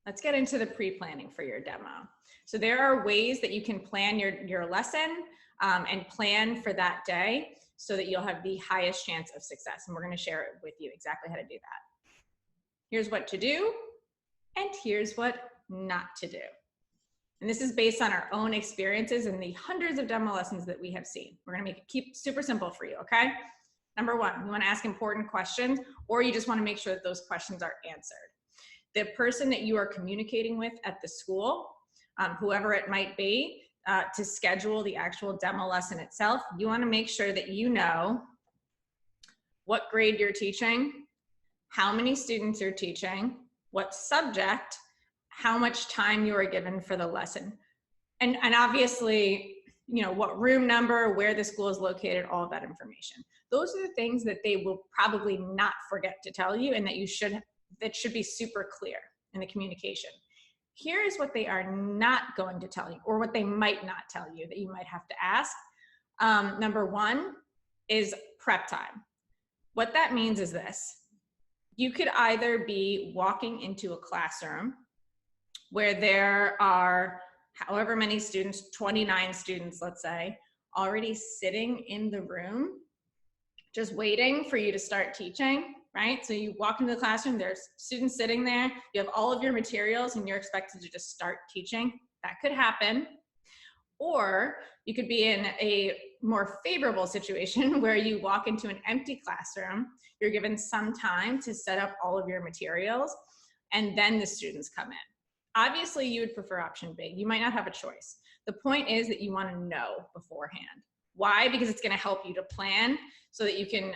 Let's get into the pre-planning for your demo. So there are ways that you can plan your lesson and plan for that day so that you'll have the highest chance of success. And we're going to share it with you exactly how to do that. Here's what to do, and here's what not to do. And this is based on our own experiences and the hundreds of demo lessons that we have seen. We're going to keep super simple for you, okay? Number one, you want to ask important questions, or you just want to make sure that those questions are answered. The person that you are communicating with at the school, whoever it might be, to schedule the actual demo lesson itself, you want to make sure that you know what grade you're teaching, how many students you're teaching, what subject, how much time you are given for the lesson. And obviously, you know, what room number, where the school is located, all of that information. Those are the things that they will probably not forget to tell you, and that should be super clear in the communication. Here is what they are not going to tell you, or what they might not tell you that you might have to ask. Number one is prep time. What that means is this. You could either be walking into a classroom where there are however many students, 29 students, let's say, already sitting in the room, just waiting for you to start teaching, right? So you walk into the classroom, there's students sitting there, you have all of your materials, and you're expected to just start teaching. That could happen. Or you could be in a more favorable situation where you walk into an empty classroom, you're given some time to set up all of your materials, and then the students come in. Obviously, you would prefer option B. You might not have a choice. The point is that you want to know beforehand. Why? Because it's going to help you to plan so that you can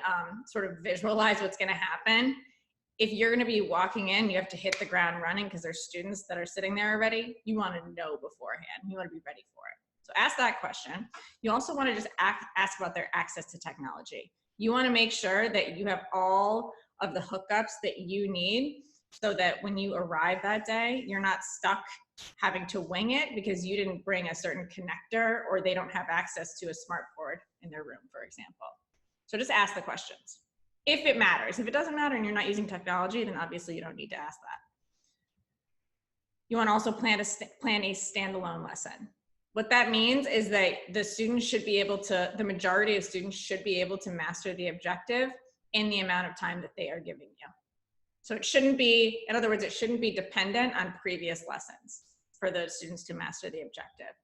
sort of visualize what's going to happen. If you're going to be walking in, you have to hit the ground running because there's students that are sitting there already. You want to know beforehand. You want to be ready for it. So ask that question. You also want to just ask about their access to technology. You want to make sure that you have all of the hookups that you need so that when you arrive that day, you're not stuck having to wing it because you didn't bring a certain connector or they don't have access to a smart board in their room, for example. So just ask the questions. If it matters. If it doesn't matter and you're not using technology, then obviously you don't need to ask that. You want to also plan a standalone lesson. What that means is that the students should be able to, the majority of students should be able to master the objective in the amount of time that they are giving you. So it shouldn't be, in other words, it shouldn't be dependent on previous lessons for those students to master the objective.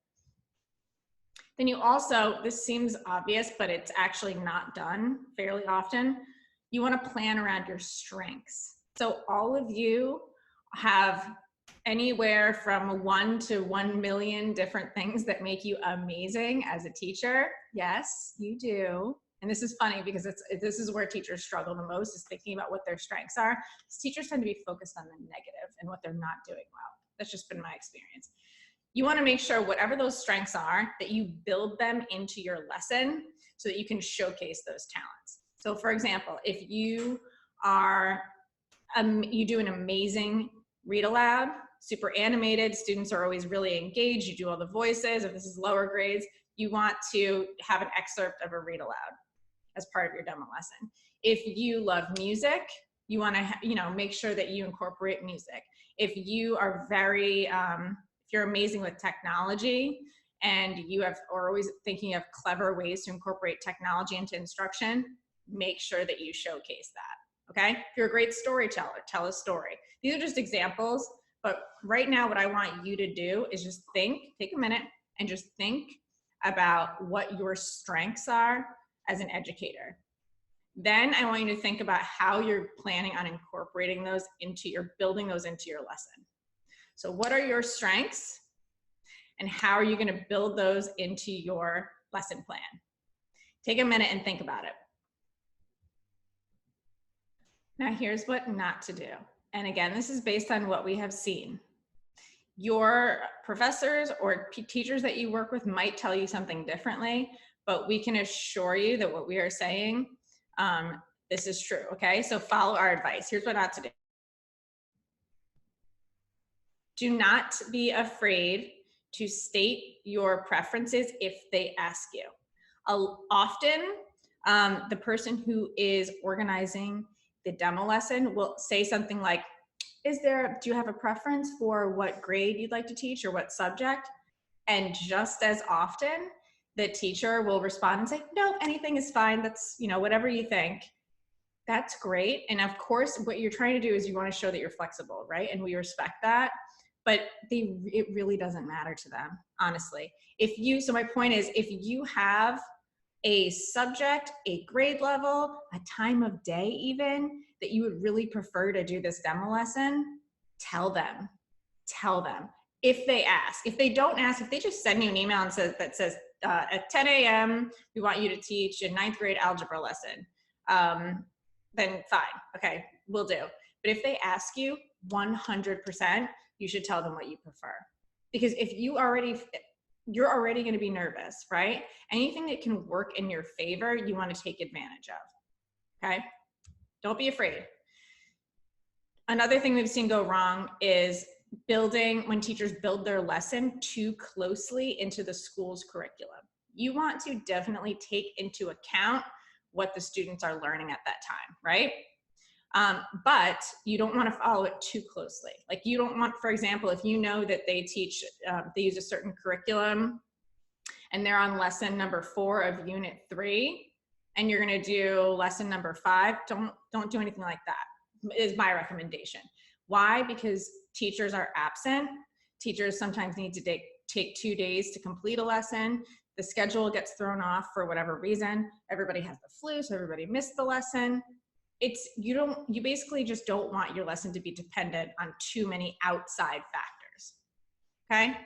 Then you also, this seems obvious, but it's actually not done fairly often. You want to plan around your strengths. So all of you have anywhere from 1 to 1 million different things that make you amazing as a teacher. Yes, you do. And this is funny because this is where teachers struggle the most, is thinking about what their strengths are. Teachers tend to be focused on the negative and what they're not doing well. That's just been my experience. You want to make sure whatever those strengths are, that you build them into your lesson so that you can showcase those talents. So for example, if you are, you do an amazing read aloud, super animated, students are always really engaged, you do all the voices. If this is lower grades, you want to have an excerpt of a read aloud as part of your demo lesson. If you love music, you want to make sure that you incorporate music. If you are very, if you're amazing with technology and you are always thinking of clever ways to incorporate technology into instruction, make sure that you showcase that, okay? If you're a great storyteller, tell a story. These are just examples, but right now what I want you to do is just think, take a minute and just think about what your strengths are as an educator. Then I want you to think about how you're planning on incorporating those into building those into your lesson. So what are your strengths and how are you going to build those into your lesson plan? Take a minute and think about it. Now here's what not to do. And again, this is based on what we have seen. Your professors or teachers that you work with might tell you something differently, but we can assure you that what we are saying, this is true, okay? So follow our advice. Here's what not to do. Do not be afraid to state your preferences if they ask you. Often, the person who is organizing the demo lesson will say something like, do you have a preference for what grade you'd like to teach or what subject? And just as often, the teacher will respond and say, no, anything is fine. That's, whatever you think. That's great. And of course, what you're trying to do is you want to show that you're flexible, right? And we respect that. But it really doesn't matter to them, honestly. So my point is, if you have a subject, a grade level, a time of day even, that you would really prefer to do this demo lesson, tell them. If they ask. If they don't ask, if they just send you an email and that says at 10 a.m., we want you to teach a 9th grade algebra lesson, then fine, okay, we'll do. But if they ask you, 100%, you should tell them what you prefer. Because if you're already gonna be nervous, right? Anything that can work in your favor, you wanna take advantage of, okay? Don't be afraid. Another thing we've seen go wrong is when teachers build their lesson too closely into the school's curriculum. You want to definitely take into account what the students are learning at that time, right? But you don't want to follow it too closely. Like you don't want, for example, if you know that they use a certain curriculum and they're on lesson number 4 of unit 3, and you're gonna do lesson number 5, don't do anything like that, is my recommendation. Why? Because teachers are absent. Teachers sometimes need to take 2 days to complete a lesson. The schedule gets thrown off for whatever reason. Everybody has the flu, so everybody missed the lesson. You basically just don't want your lesson to be dependent on too many outside factors, okay?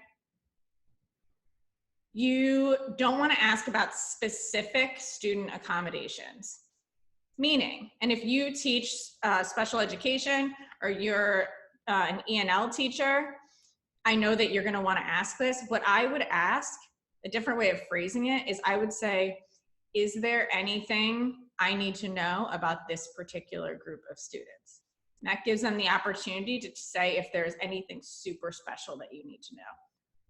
You don't want to ask about specific student accommodations. Meaning, and if you teach special education or you're an ENL teacher, I know that you're going to want to ask this. What I would ask, a different way of phrasing it, is I would say, is there anything I need to know about this particular group of students? And that gives them the opportunity to say if there's anything super special that you need to know.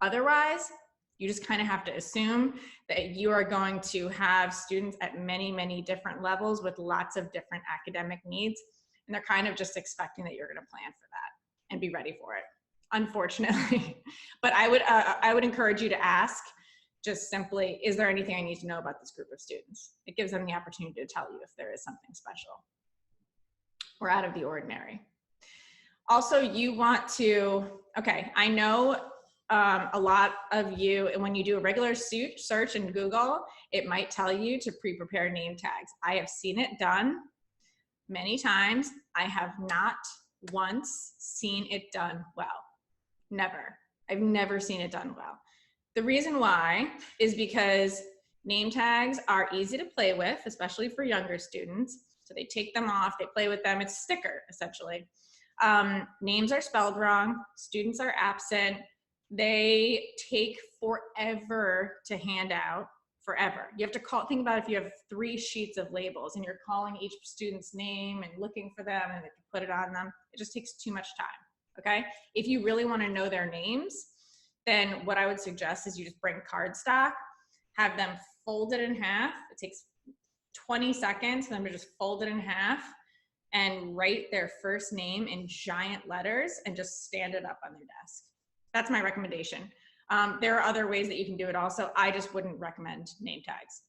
Otherwise, you just kind of have to assume that you are going to have students at many, many different levels with lots of different academic needs. And they're kind of just expecting that you're going to plan for that and be ready for it, unfortunately. But I would encourage you to ask just simply, is there anything I need to know about this group of students? It gives them the opportunity to tell you if there is something special or out of the ordinary. Also, you want to, okay, I know a lot of you, and when you do a regular search in Google, it might tell you to pre-prepare name tags. I have seen it done many times. I have not once seen it done well. Never. I've never seen it done well. The reason why is because name tags are easy to play with, especially for younger students. So they take them off, they play with them. It's a sticker, essentially. Names are spelled wrong. Students are absent. They take forever to hand out, forever. You have to think about if you have 3 sheets of labels and you're calling each student's name and looking for them and you put it on them. It just takes too much time, okay? If you really want to know their names, then what I would suggest is you just bring cardstock, have them fold it in half. It takes 20 seconds for them to just fold it in half and write their first name in giant letters and just stand it up on their desk. That's my recommendation. There are other ways that you can do it also. I just wouldn't recommend name tags.